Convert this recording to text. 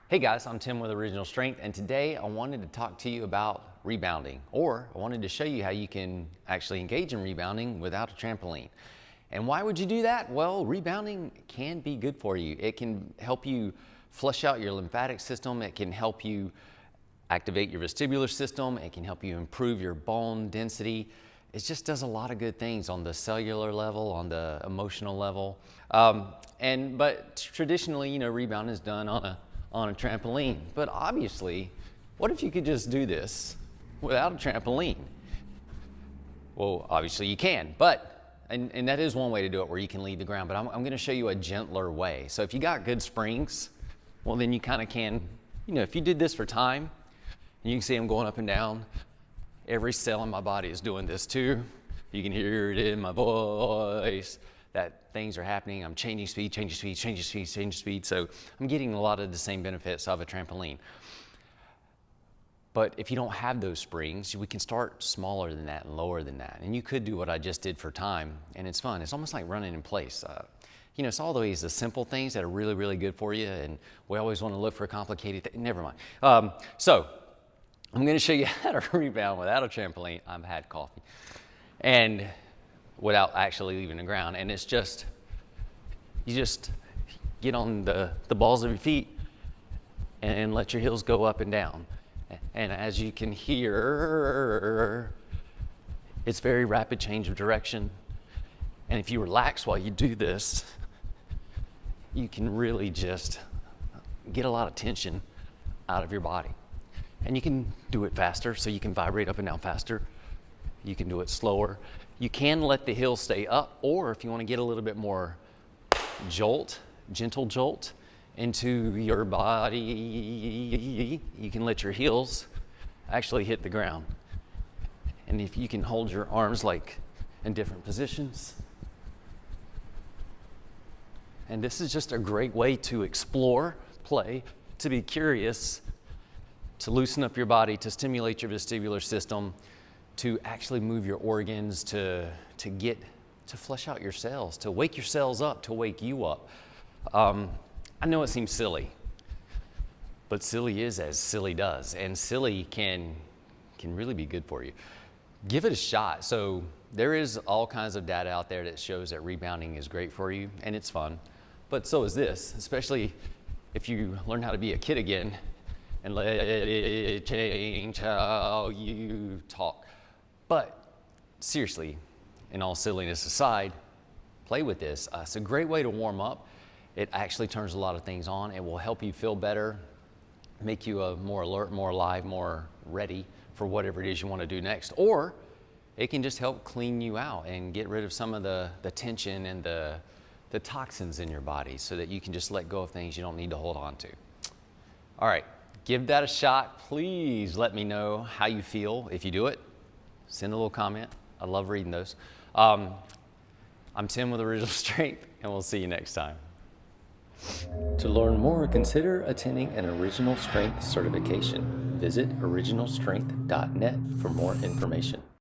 Hey guys, I'm Tim with Original Strength, and today I wanted to talk to you about rebounding, or I wanted to show you how you can actually engage in rebounding without a trampoline. And why would you do that? Well, rebounding can be good for you. It can help you flush out your lymphatic system. It can help you activate your vestibular system. It can help you improve your bone density. It just does a lot of good things on the cellular level, on the emotional level. But traditionally, rebounding is done on a trampoline. But obviously, what if you could just do this without a trampoline? Well, obviously you can, and that is one way to do it where you can leave the ground, but I'm gonna show you a gentler way. So if you got good springs, well then you kind of can, if you did this for time, and you can see I'm going up and down, every cell in my body is doing this too. You can hear it in my voice that things are happening. I'm changing speed, changing speed, changing speed, changing speed. So I'm getting a lot of the same benefits of a trampoline. But if you don't have those springs, we can start smaller than that and lower than that. And you could do what I just did for time, and it's fun. It's almost like running in place. It's all the simple things that are really, really good for you, and we always want to look for complicated things. Never mind. So I'm going to show you how to rebound without a trampoline. I've had coffee. And without actually leaving the ground. And it's just, you just get on the balls of your feet and let your heels go up and down. And as you can hear, it's very rapid change of direction. And if you relax while you do this, you can really just get a lot of tension out of your body. And you can do it faster, so you can vibrate up and down faster. You can do it slower. You can let the heel stay up, or if you want to get a little bit more gentle jolt into your body, you can let your heels actually hit the ground. And if you can hold your arms in different positions. And this is just a great way to explore, play, to be curious, to loosen up your body, to stimulate your vestibular system, to actually move your organs, to flush out your cells, to wake your cells up, to wake you up. I know it seems silly, but silly is as silly does, and silly can really be good for you. Give it a shot. So there is all kinds of data out there that shows that rebounding is great for you, and it's fun, but so is this, especially if you learn how to be a kid again and let it change how you talk. But seriously, in all silliness aside, play with this. It's a great way to warm up. It actually turns a lot of things on. It will help you feel better, make you more alert, more alive, more ready for whatever it is you want to do next. Or it can just help clean you out and get rid of some of the tension and the toxins in your body so that you can just let go of things you don't need to hold on to. All right, give that a shot. Please let me know how you feel if you do it. Send a little comment. I love reading those. I'm Tim with Original Strength, and we'll see you next time. To learn more, consider attending an Original Strength certification. Visit originalstrength.net for more information.